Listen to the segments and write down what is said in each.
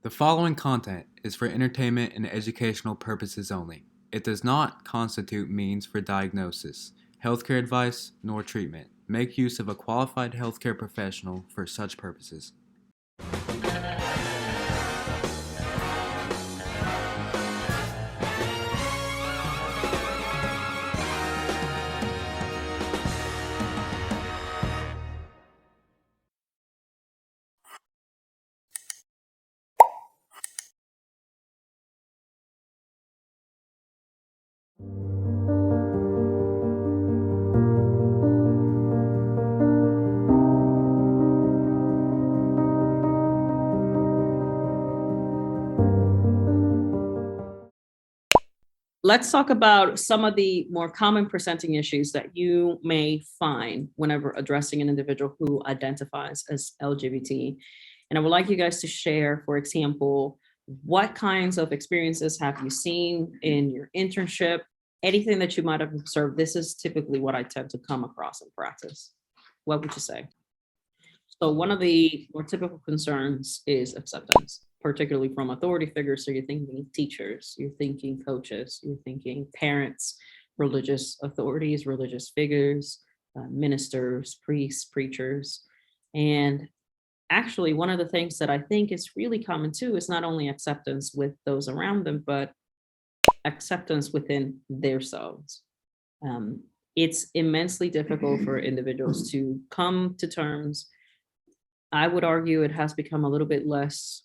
The following content is for entertainment and educational purposes only. It does not constitute means for diagnosis, healthcare advice, nor treatment. Make use of a qualified healthcare professional for such purposes. Let's talk about some of the more common presenting issues that you may find whenever addressing an individual who identifies as LGBT. And I would like you guys to share, for example, what kinds of experiences have you seen in your internship? Anything that you might have observed. This is typically what I tend to come across in practice. What would you say? So one of the more typical concerns is acceptance, particularly from authority figures. So you're thinking teachers, you're thinking coaches, you're thinking parents, religious authorities, religious figures, ministers, priests, preachers. And actually, one of the things that I think is really common too is not only acceptance with those around them, but acceptance within themselves. It's immensely difficult for individuals to come to terms. I would argue it has become a little bit less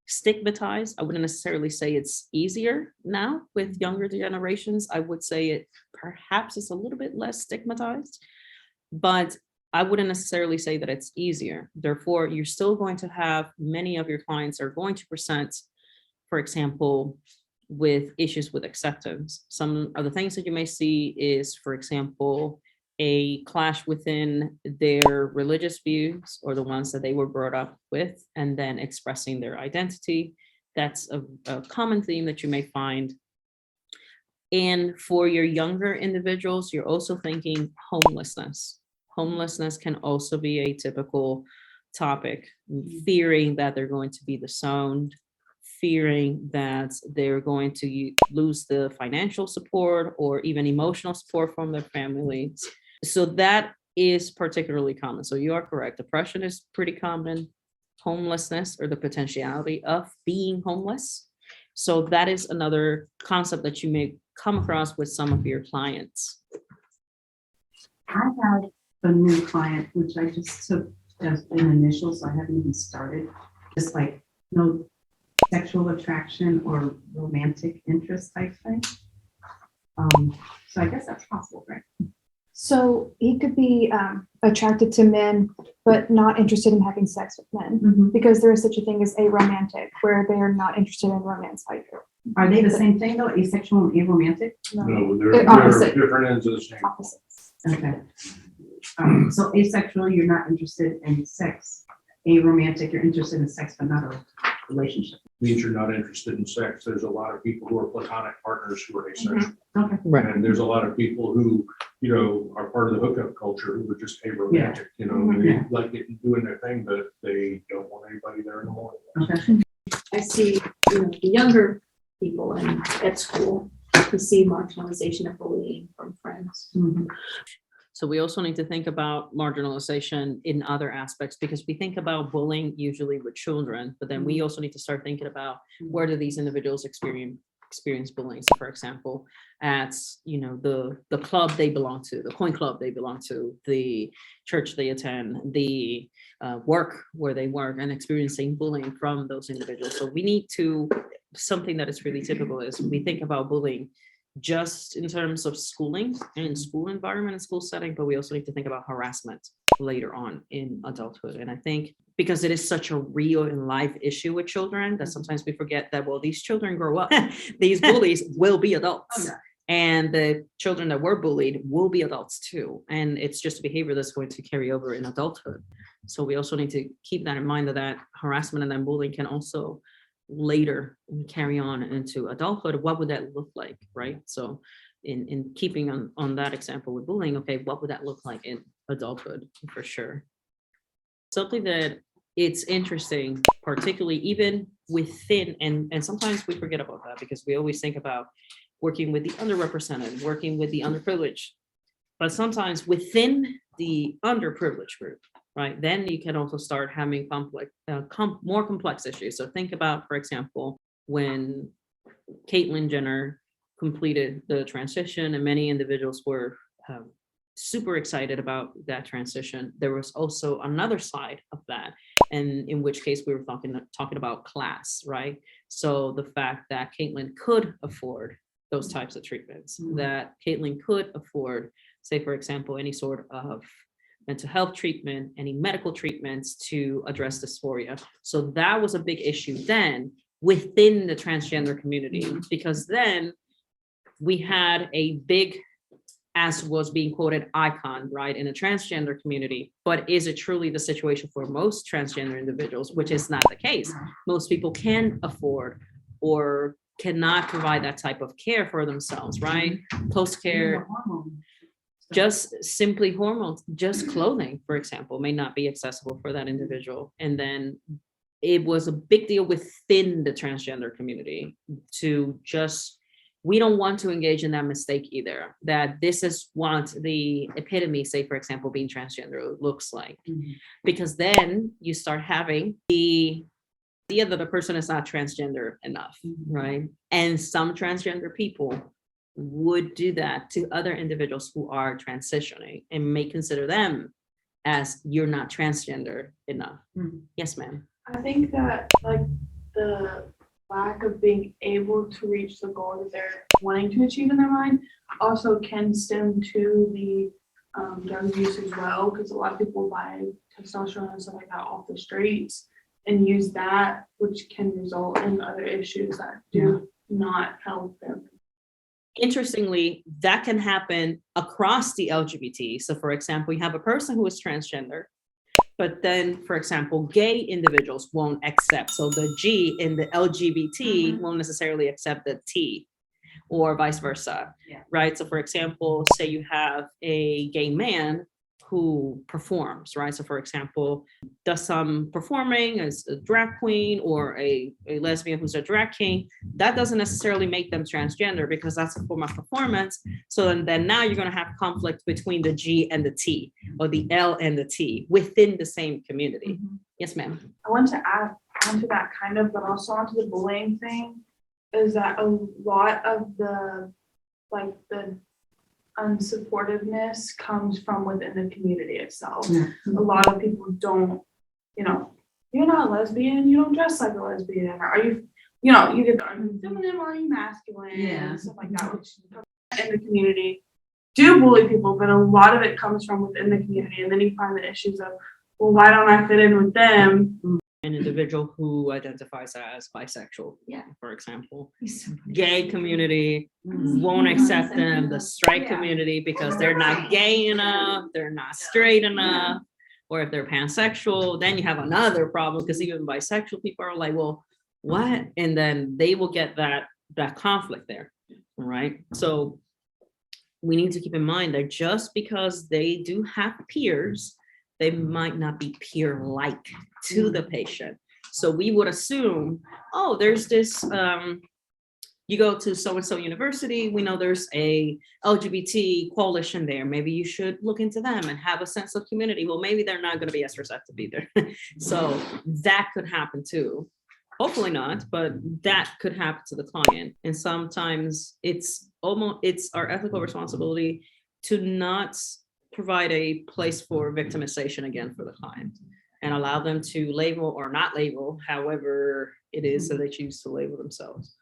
stigmatized. I wouldn't necessarily say it's easier now with younger generations. I would say it perhaps is a little bit less stigmatized, but I wouldn't necessarily say that it's easier. Therefore, you're still going to have many of your clients are going to present, for example, with issues with acceptance. Some of the things that you may see is, for example, a clash within their religious views or the ones that they were brought up with, and then expressing their identity. That's a common theme that you may find. And for your younger individuals, you're also thinking homelessness. Homelessness can also be a typical topic, fearing that they're going to be disowned, fearing that they're going to lose the financial support or even emotional support from their families. So that is particularly common. So you are correct. Depression is pretty common. Homelessness, or the potentiality of being homeless. So that is another concept that you may come across with some of your clients. I had a new client, which I just took as an initial, so I haven't even started. Just like no sexual attraction or romantic interest type thing. So I guess that's possible, right? So he could be attracted to men, but not interested in having sex with men, because there is such a thing as aromantic, where they are not interested in romance either. Are they the same thing though, asexual and aromantic? No, they're opposite. different ends of the same. Opposites. Okay. So asexual, you're not interested in sex. Aromantic, you're interested in sex, but not a relationship. Means you're not interested in sex. There's a lot of people who are platonic partners who are asexual. Okay. Right. And there's a lot of people who, are part of the hookup culture who are just aromantic, they like it doing their thing, but they don't want anybody there in the morning. Okay. I see, the younger people at school, we see marginalization and bullying from friends. Mhm. So we also need to think about marginalization in other aspects, because we think about bullying usually with children, but then we also need to start thinking about where do these individuals experience bullying. So for example, at the club they belong to, the coin club they belong to, the church they attend, the work where they work, and experiencing bullying from those individuals. So we need to, something that is really typical is we think about bullying just in terms of schooling and school environment and school setting, but we also need to think about harassment later on in adulthood. And I think because it is such a real and live issue with children that sometimes we forget that, well, these children grow up, these bullies will be adults. Okay. And the children that were bullied will be adults too. And it's just a behavior that's going to carry over in adulthood. So we also need to keep that in mind, that harassment and then bullying can also later carry on into adulthood. What would that look like, right? So in keeping on that example with bullying, okay, what would that look like in adulthood? For sure. Something that it's interesting, particularly even within, and sometimes we forget about that because we always think about working with the underrepresented, working with the underprivileged, but sometimes within the underprivileged group, right? Then you can also start having more complex issues. So think about, for example, when Caitlyn Jenner completed the transition, and many individuals were super excited about that transition. There was also another side of that, and in which case we were talking about class, right? So the fact that Caitlyn could afford those types of treatments, that Caitlyn could afford, say, for example, any sort of mental health treatment, any medical treatments to address dysphoria. So that was a big issue then within the transgender community, because then we had a big, as was being quoted, icon, right, in a transgender community. But is it truly the situation for most transgender individuals, which is not the case? Most people can afford or cannot provide that type of care for themselves, right? Post-care, just simply hormones, just clothing, for example, may not be accessible for that individual. And then it was a big deal within the transgender community to just, we don't want to engage in that mistake either, that this is what the epitome, say, for example, being transgender looks like. Because then you start having the idea that a person is not transgender enough, right? And some transgender people would do that to other individuals who are transitioning and may consider them as you're not transgender enough. Yes, ma'am. I think that like the lack of being able to reach the goal that they're wanting to achieve in their mind also can stem to the drug use as well, because a lot of people buy testosterone and stuff like that off the streets and use that, which can result in other issues that do not help them. Interestingly, that can happen across the LGBT. So for example, you have a person who is transgender, but then, for example, gay individuals won't accept. So the G in the LGBT won't necessarily accept the T, or vice versa, right? So for example, say you have a gay man who performs, right? So for example, does some performing as a drag queen, or a lesbian who's a drag king. That doesn't necessarily make them transgender, because that's a form of performance. So then now you're gonna have conflict between the G and the T, or the L and the T within the same community. Yes, ma'am. I want to add onto that kind of, but also onto the bullying thing, is that a lot of the unsupportiveness comes from within the community itself. A lot of people don't, you're not a lesbian, you don't dress like a lesbian. Are you, you get the, are you feminine or are you masculine? And stuff like that, which in the community do bully people, but a lot of it comes from within the community. And then you find the issues of, well, why don't I fit in with them? An individual who identifies as bisexual, for example, gay community won't accept them, the straight community, because they're not gay enough, they're not straight enough, or if they're pansexual, then you have another problem, because even bisexual people are like, well, what? And then they will get that conflict there, right? So we need to keep in mind that just because they do have peers, they might not be peer-like to the patient. So we would assume, oh, there's this, you go to so-and-so university, we know there's a LGBT coalition there. Maybe you should look into them and have a sense of community. Well, maybe they're not gonna be as receptive either. So that could happen too. Hopefully not, but that could happen to the client. And sometimes it's our ethical responsibility to not provide a place for victimization again for the client, and allow them to label or not label, however it is that they choose to label themselves.